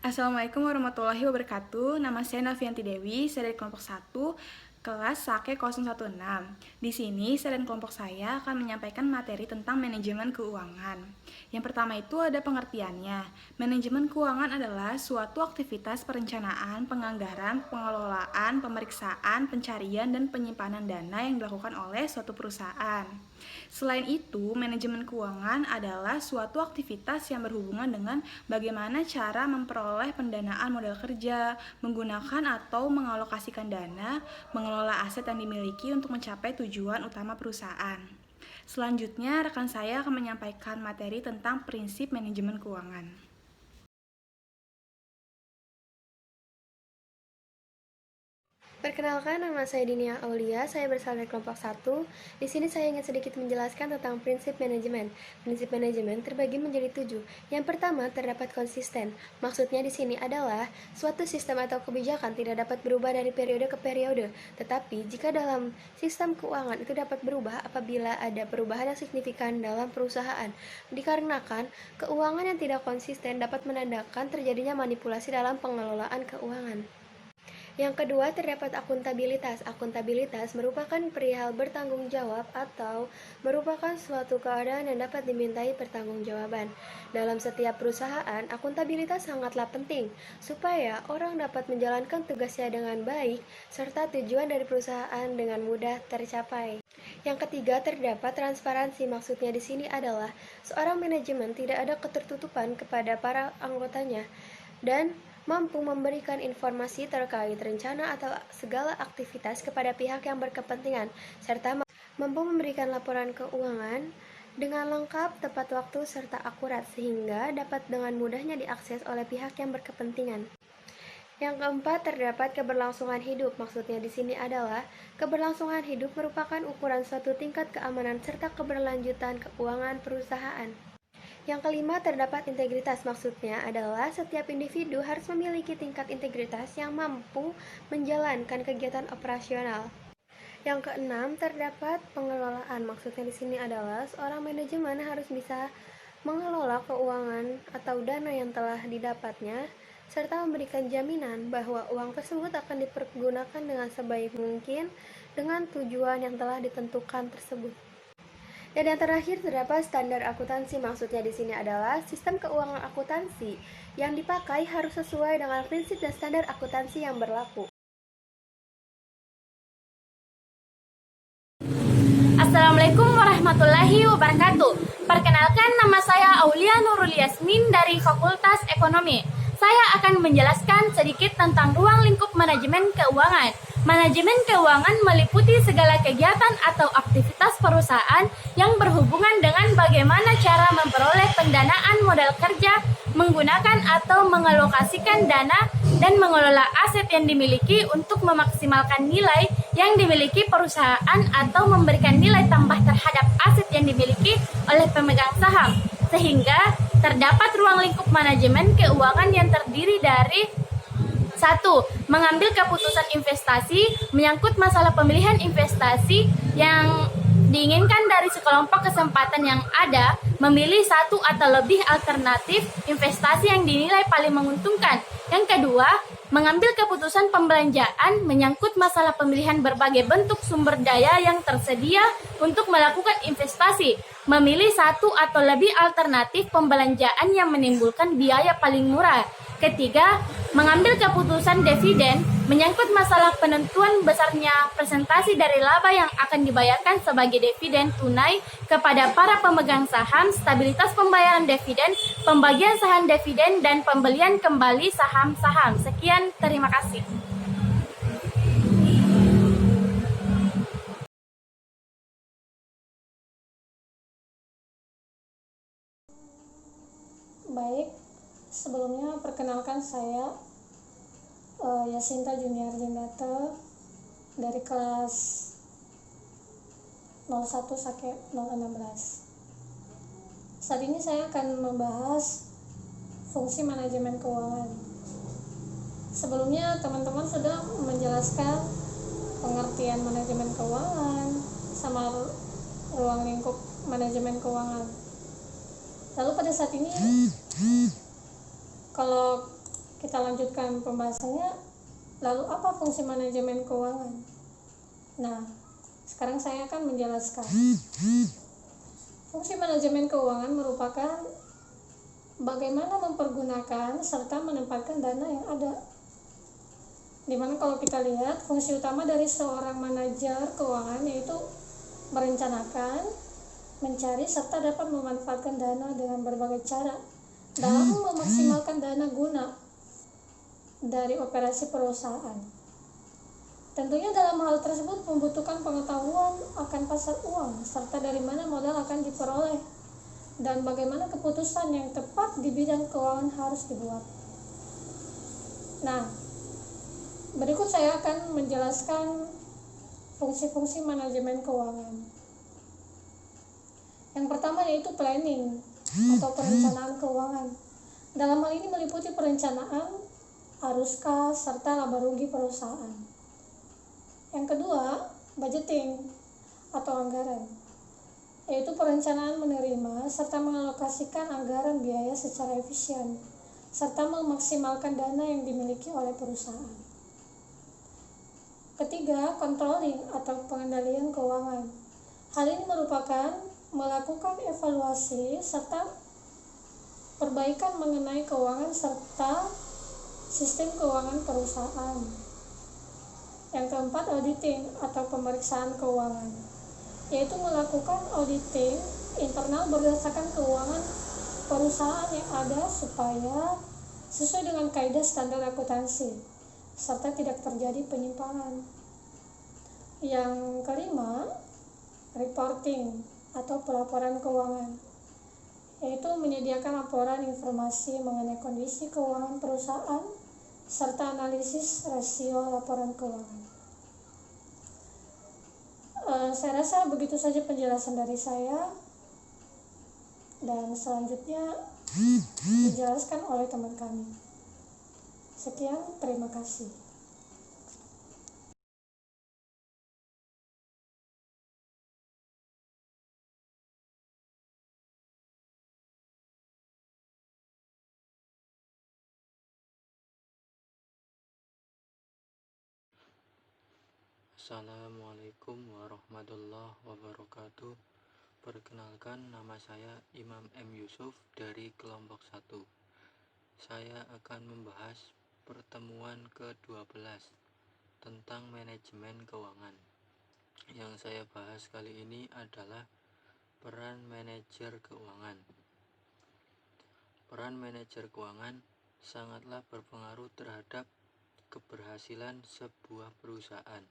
Assalamualaikum warahmatullahi wabarakatuh. Nama saya Novianti Dewi, saya dari kelompok 1, kelas Sake 016. Di sini saya dan kelompok saya akan menyampaikan materi tentang manajemen keuangan. Yang pertama itu ada pengertiannya. Manajemen keuangan adalah suatu aktivitas perencanaan, penganggaran, pengelolaan, pemeriksaan, pencarian, dan penyimpanan dana yang dilakukan oleh suatu perusahaan. Selain itu, manajemen keuangan adalah suatu aktivitas yang berhubungan dengan bagaimana cara memperoleh pendanaan modal kerja, menggunakan atau mengalokasikan dana, mengelola aset yang dimiliki untuk mencapai tujuan utama perusahaan. Selanjutnya, rekan saya akan menyampaikan materi tentang prinsip manajemen keuangan. Perkenalkan, nama saya Dinia Aulia, saya berasal dari kelompok 1. Di sini saya ingin sedikit menjelaskan tentang prinsip manajemen. Prinsip manajemen terbagi menjadi 7. Yang pertama, terdapat konsisten. Maksudnya di sini adalah suatu sistem atau kebijakan tidak dapat berubah dari periode ke periode. Tetapi, jika dalam sistem keuangan itu dapat berubah apabila ada perubahan yang signifikan dalam perusahaan. Dikarenakan, keuangan yang tidak konsisten dapat menandakan terjadinya manipulasi dalam pengelolaan keuangan. Yang kedua, terdapat akuntabilitas. Akuntabilitas merupakan perihal bertanggung jawab atau merupakan suatu keadaan yang dapat dimintai pertanggungjawaban. Dalam setiap perusahaan, akuntabilitas sangatlah penting supaya orang dapat menjalankan tugasnya dengan baik serta tujuan dari perusahaan dengan mudah tercapai. Yang ketiga, terdapat transparansi. Maksudnya di sini adalah seorang manajemen tidak ada ketertutupan kepada para anggotanya dan mampu memberikan informasi terkait rencana atau segala aktivitas kepada pihak yang berkepentingan, serta mampu memberikan laporan keuangan dengan lengkap, tepat waktu, serta akurat, sehingga dapat dengan mudahnya diakses oleh pihak yang berkepentingan. Yang keempat, terdapat keberlangsungan hidup. Maksudnya di sini adalah keberlangsungan hidup merupakan ukuran suatu tingkat keamanan serta keberlanjutan keuangan perusahaan. Yang kelima, terdapat integritas. Maksudnya adalah setiap individu harus memiliki tingkat integritas yang mampu menjalankan kegiatan operasional. Yang keenam, terdapat pengelolaan. Maksudnya di sini adalah seorang manajemen harus bisa mengelola keuangan atau dana yang telah didapatnya serta memberikan jaminan bahwa uang tersebut akan dipergunakan dengan sebaik mungkin dengan tujuan yang telah ditentukan tersebut. Dan yang terakhir, terdapat standar akuntansi. Maksudnya di sini adalah sistem keuangan akuntansi yang dipakai harus sesuai dengan prinsip dan standar akuntansi yang berlaku. Assalamualaikum warahmatullahi wabarakatuh. Perkenalkan, nama saya Aulia Nurul Yasmin dari Fakultas Ekonomi. Saya akan menjelaskan sedikit tentang ruang lingkup manajemen keuangan. Manajemen keuangan meliputi segala kegiatan atau aktivitas perusahaan yang berhubungan dengan bagaimana cara memperoleh pendanaan modal kerja, menggunakan atau mengalokasikan dana, dan mengelola aset yang dimiliki untuk memaksimalkan nilai yang dimiliki perusahaan atau memberikan nilai tambah terhadap aset yang dimiliki oleh pemegang saham. Sehingga terdapat ruang lingkup manajemen keuangan yang terdiri dari 1. Mengambil keputusan investasi menyangkut masalah pemilihan investasi yang diinginkan dari sekelompok kesempatan yang ada, memilih satu atau lebih alternatif investasi yang dinilai paling menguntungkan. Yang kedua, mengambil keputusan pembelanjaan menyangkut masalah pemilihan berbagai bentuk sumber daya yang tersedia untuk melakukan investasi, memilih satu atau lebih alternatif pembelanjaan yang menimbulkan biaya paling murah. Ketiga, mengambil keputusan dividen menyangkut masalah penentuan besarnya presentasi dari laba yang akan dibayarkan sebagai dividen tunai kepada para pemegang saham, stabilitas pembayaran dividen, pembagian saham dividen, dan pembelian kembali saham-saham. Sekian, terima kasih. Baik, sebelumnya perkenalkan saya Yasinta Junior Jendata dari kelas 01 Sake 016. Saat ini saya akan membahas fungsi manajemen keuangan. Sebelumnya teman-teman sudah menjelaskan pengertian manajemen keuangan sama ruang lingkup manajemen keuangan. Lalu pada saat ini, kalau kita lanjutkan pembahasannya. Lalu apa fungsi manajemen keuangan? Nah, sekarang saya akan menjelaskan. Fungsi manajemen keuangan merupakan bagaimana mempergunakan serta menempatkan dana yang ada. Dimana kalau kita lihat, fungsi utama dari seorang manajer keuangan yaitu merencanakan, mencari, serta dapat memanfaatkan dana dengan berbagai cara dalam memaksimalkan dana guna dari operasi perusahaan. Tentunya dalam hal tersebut membutuhkan pengetahuan akan pasar uang, serta dari mana modal akan diperoleh, dan bagaimana keputusan yang tepat di bidang keuangan harus dibuat. Nah, berikut saya akan menjelaskan fungsi-fungsi manajemen keuangan. Yang pertama yaitu planning atau perencanaan keuangan. Dalam hal ini meliputi perencanaan arus kas serta laba rugi perusahaan. Yang kedua, budgeting atau anggaran, yaitu perencanaan menerima serta mengalokasikan anggaran biaya secara efisien serta memaksimalkan dana yang dimiliki oleh perusahaan. Ketiga, controlling atau pengendalian keuangan. Hal ini merupakan melakukan evaluasi serta perbaikan mengenai keuangan serta sistem keuangan perusahaan. Yang keempat, auditing atau pemeriksaan keuangan, yaitu melakukan auditing internal berdasarkan keuangan perusahaan yang ada supaya sesuai dengan kaidah standar akuntansi serta tidak terjadi penyimpangan. Yang kelima, reporting atau pelaporan keuangan, yaitu menyediakan laporan informasi mengenai kondisi keuangan perusahaan serta analisis rasio laporan keuangan. Saya rasa begitu saja penjelasan dari saya, dan selanjutnya dijelaskan oleh teman kami. Sekian, terima kasih. Assalamualaikum warahmatullahi wabarakatuh. Perkenalkan, nama saya Imam M. Yusuf dari kelompok 1. Saya akan membahas pertemuan ke-12 tentang manajemen keuangan. Yang saya bahas kali ini adalah peran manajer keuangan. Peran manajer keuangan sangatlah berpengaruh terhadap keberhasilan sebuah perusahaan.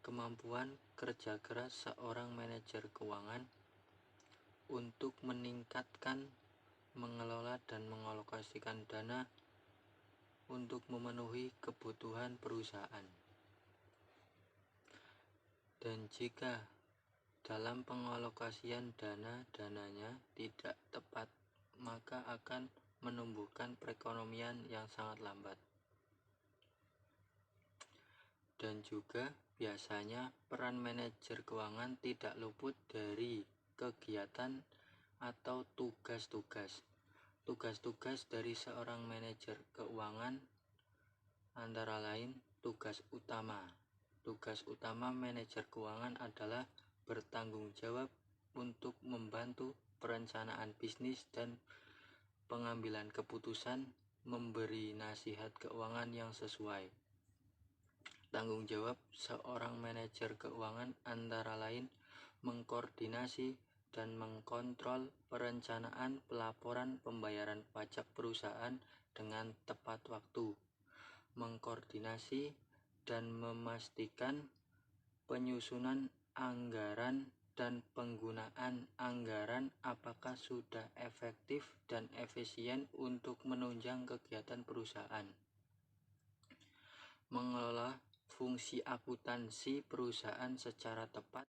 Kemampuan kerja keras seorang manajer keuangan untuk meningkatkan, mengelola dan mengalokasikan dana untuk memenuhi kebutuhan perusahaan. Dan jika dalam pengalokasian dananya tidak tepat, maka akan menumbuhkan perekonomian yang sangat lambat. Dan juga biasanya peran manajer keuangan tidak luput dari kegiatan atau tugas-tugas dari seorang manajer keuangan, antara lain tugas utama manajer keuangan adalah bertanggung jawab untuk membantu perencanaan bisnis dan pengambilan keputusan, memberi nasihat keuangan yang sesuai. Tanggung jawab seorang manajer keuangan antara lain mengkoordinasi dan mengkontrol perencanaan pelaporan pembayaran pajak perusahaan dengan tepat waktu, mengkoordinasi dan memastikan penyusunan anggaran dan penggunaan anggaran apakah sudah efektif dan efisien untuk menunjang kegiatan perusahaan, mengelola fungsi akuntansi perusahaan secara tepat.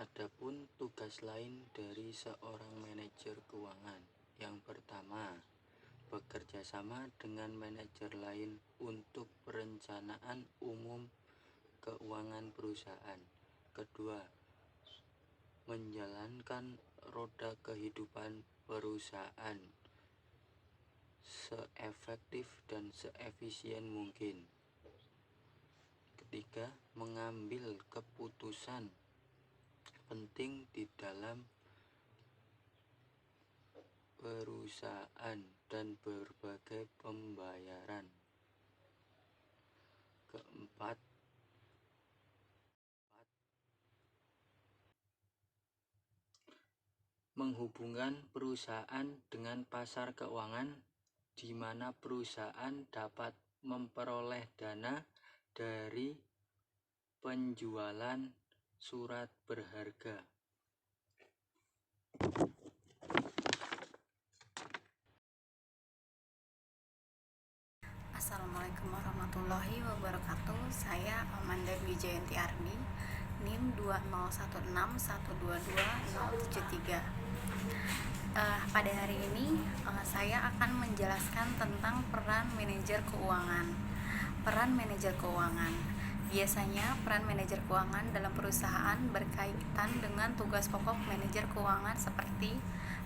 Adapun tugas lain dari seorang manajer keuangan, yang pertama, bekerja sama dengan manajer lain untuk perencanaan umum keuangan perusahaan. Kedua, menjalankan roda kehidupan perusahaan seefektif dan seefisien mungkin. Ketiga, mengambil keputusan penting di dalam perusahaan dan berbagai pembayaran. Keempat, menghubungkan perusahaan dengan pasar keuangan, di mana perusahaan dapat memperoleh dana dari penjualan surat berharga. Assalamualaikum warahmatullahi wabarakatuh. Saya Amanda Wijayanti Ardi, NIM 20161220073. Pada hari ini saya akan menjelaskan tentang peran manajer keuangan. Peran manajer keuangan. Biasanya peran manajer keuangan dalam perusahaan berkaitan dengan tugas pokok manajer keuangan seperti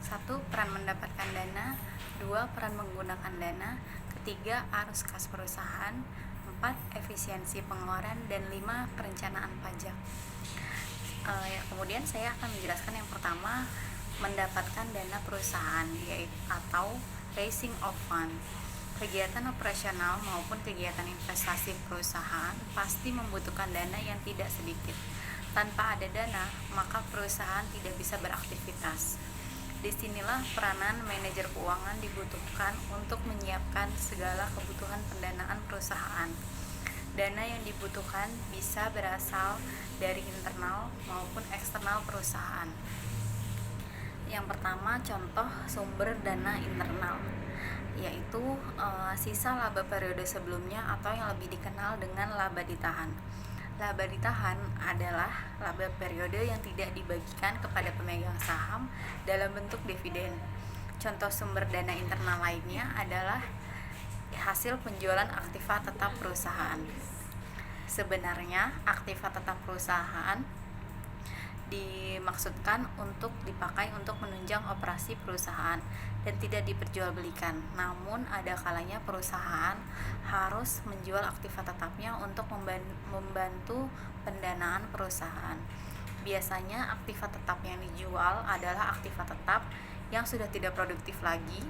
1. Peran mendapatkan dana, 2. Peran menggunakan dana, 3. Arus kas perusahaan, 4. Efisiensi pengeluaran, dan 5. Perencanaan pajak. Kemudian saya akan menjelaskan yang pertama, mendapatkan dana perusahaan, yaitu atau raising of fund. Kegiatan operasional maupun kegiatan investasi perusahaan pasti membutuhkan dana yang tidak sedikit. Tanpa ada dana, maka perusahaan tidak bisa beraktivitas. Disinilah peranan manajer keuangan dibutuhkan untuk menyiapkan segala kebutuhan pendanaan perusahaan. Dana yang dibutuhkan bisa berasal dari internal maupun eksternal perusahaan. Yang pertama, contoh sumber dana internal, yaitu sisa laba periode sebelumnya atau yang lebih dikenal dengan laba ditahan. Laba ditahan adalah laba periode yang tidak dibagikan kepada pemegang saham dalam bentuk dividen. Contoh sumber dana internal lainnya adalah hasil penjualan aktiva tetap perusahaan. Sebenarnya aktiva tetap perusahaan dimaksudkan untuk dipakai untuk menunjang operasi perusahaan dan tidak diperjualbelikan. Namun ada kalanya perusahaan harus menjual aktiva tetapnya untuk membantu pendanaan perusahaan. Biasanya aktiva tetap yang dijual adalah aktiva tetap yang sudah tidak produktif lagi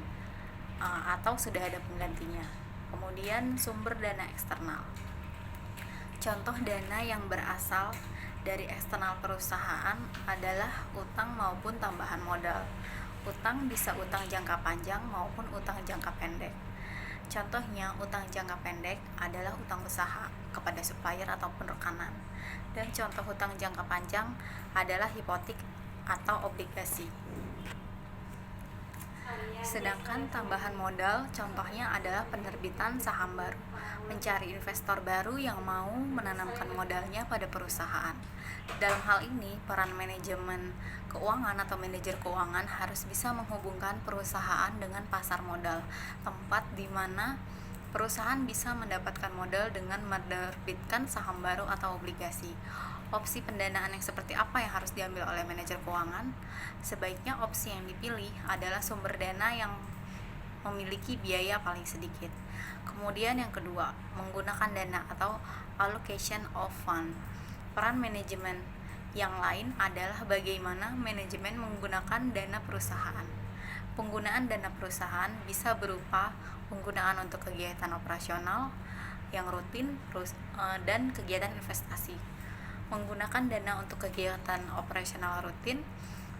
atau sudah ada penggantinya. Kemudian sumber dana eksternal. Contoh dana yang berasal dari eksternal perusahaan adalah utang maupun tambahan modal. Utang bisa utang jangka panjang maupun utang jangka pendek. Contohnya, utang jangka pendek adalah utang usaha kepada supplier ataupun rekanan. Dan contoh utang jangka panjang adalah hipotek atau obligasi. Sedangkan tambahan modal contohnya adalah penerbitan saham baru, mencari investor baru yang mau menanamkan modalnya pada perusahaan. Dalam hal ini, peran manajemen keuangan atau manajer keuangan harus bisa menghubungkan perusahaan dengan pasar modal, tempat di mana perusahaan bisa mendapatkan modal dengan menerbitkan saham baru atau obligasi. Opsi pendanaan yang seperti apa yang harus diambil oleh manajer keuangan? Sebaiknya opsi yang dipilih adalah sumber dana yang memiliki biaya paling sedikit. Kemudian yang kedua, menggunakan dana atau allocation of fund. Peran manajemen yang lain adalah bagaimana manajemen menggunakan dana perusahaan. Penggunaan dana perusahaan bisa berupa penggunaan untuk kegiatan operasional yang rutin dan kegiatan investasi. Menggunakan dana untuk kegiatan operasional rutin,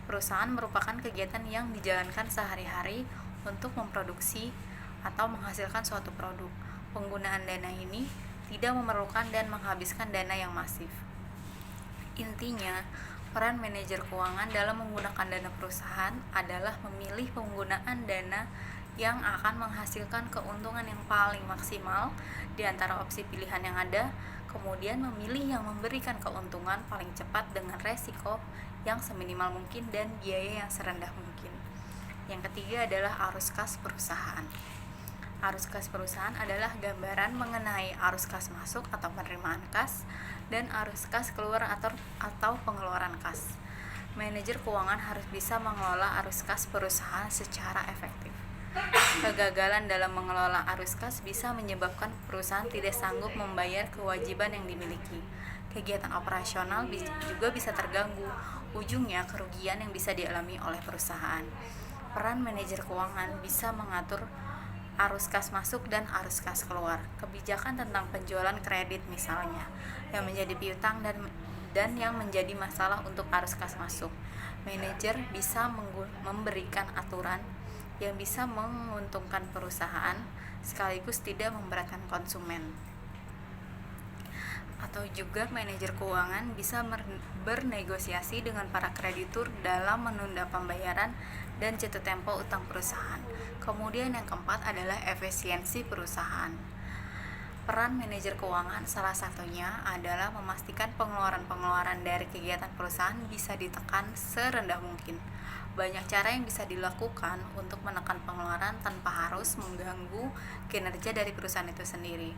perusahaan merupakan kegiatan yang dijalankan sehari-hari untuk memproduksi atau menghasilkan suatu produk. Penggunaan dana ini tidak memerlukan dan menghabiskan dana yang masif. Intinya, peran manajer keuangan dalam menggunakan dana perusahaan adalah memilih penggunaan dana yang akan menghasilkan keuntungan yang paling maksimal di antara opsi pilihan yang ada, kemudian memilih yang memberikan keuntungan paling cepat dengan resiko yang seminimal mungkin dan biaya yang serendah mungkin. Yang ketiga adalah arus kas perusahaan. Arus kas perusahaan adalah gambaran mengenai arus kas masuk atau penerimaan kas dan arus kas keluar atau pengeluaran kas. Manajer keuangan harus bisa mengelola arus kas perusahaan secara efektif. Kegagalan dalam mengelola arus kas bisa menyebabkan perusahaan tidak sanggup membayar kewajiban yang dimiliki. Kegiatan operasional juga bisa terganggu, ujungnya kerugian yang bisa dialami oleh perusahaan. Peran manajer keuangan bisa mengatur arus kas masuk dan arus kas keluar. Kebijakan tentang penjualan kredit misalnya, yang menjadi piutang dan yang menjadi masalah untuk arus kas masuk. Manajer bisa memberikan aturan yang bisa menguntungkan perusahaan sekaligus tidak memberatkan konsumen. Atau juga manajer keuangan bisa bernegosiasi dengan para kreditur dalam menunda pembayaran dan jatuh tempo utang perusahaan. Kemudian yang keempat adalah efisiensi perusahaan. Peran manajer keuangan salah satunya adalah memastikan pengeluaran-pengeluaran dari kegiatan perusahaan bisa ditekan serendah mungkin. Banyak cara yang bisa dilakukan untuk menekan pengeluaran tanpa harus mengganggu kinerja dari perusahaan itu sendiri.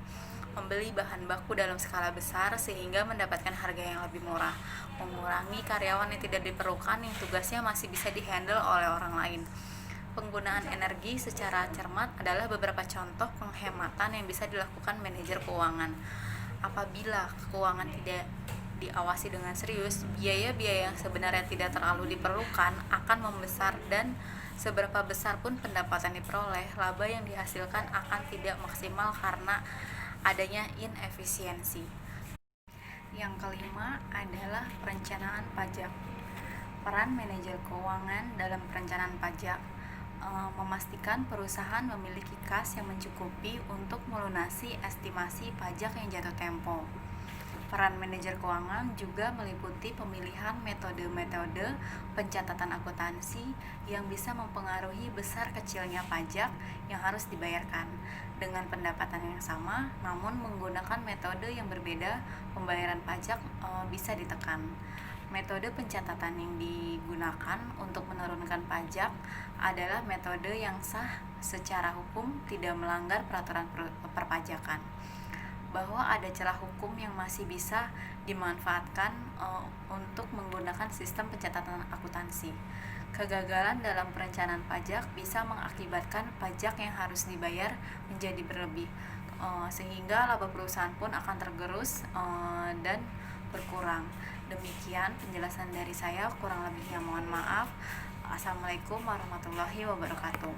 Membeli bahan baku dalam skala besar sehingga mendapatkan harga yang lebih murah. Mengurangi karyawan yang tidak diperlukan yang tugasnya masih bisa dihandle oleh orang lain. Penggunaan energi secara cermat adalah beberapa contoh penghematan yang bisa dilakukan manajer keuangan. Apabila keuangan tidak diawasi dengan serius, biaya-biaya yang sebenarnya tidak terlalu diperlukan akan membesar dan seberapa besar pun pendapatan diperoleh, laba yang dihasilkan akan tidak maksimal karena adanya inefisiensi. Yang kelima adalah perencanaan pajak. Peran manajer keuangan dalam perencanaan pajak memastikan perusahaan memiliki kas yang mencukupi untuk melunasi estimasi pajak yang jatuh tempo. Peran manajer keuangan juga meliputi pemilihan metode-metode pencatatan akuntansi yang bisa mempengaruhi besar kecilnya pajak yang harus dibayarkan. Dengan pendapatan yang sama, namun menggunakan metode yang berbeda, pembayaran pajak bisa ditekan. Metode pencatatan yang digunakan untuk menurunkan pajak adalah metode yang sah secara hukum, tidak melanggar peraturan perpajakan. Bahwa ada celah hukum yang masih bisa dimanfaatkan untuk menggunakan sistem pencatatan akuntansi. Kegagalan dalam perencanaan pajak bisa mengakibatkan pajak yang harus dibayar menjadi berlebih, sehingga laba perusahaan pun akan tergerus dan berkurang. Demikian penjelasan dari saya, kurang lebihnya mohon maaf. Assalamualaikum warahmatullahi wabarakatuh.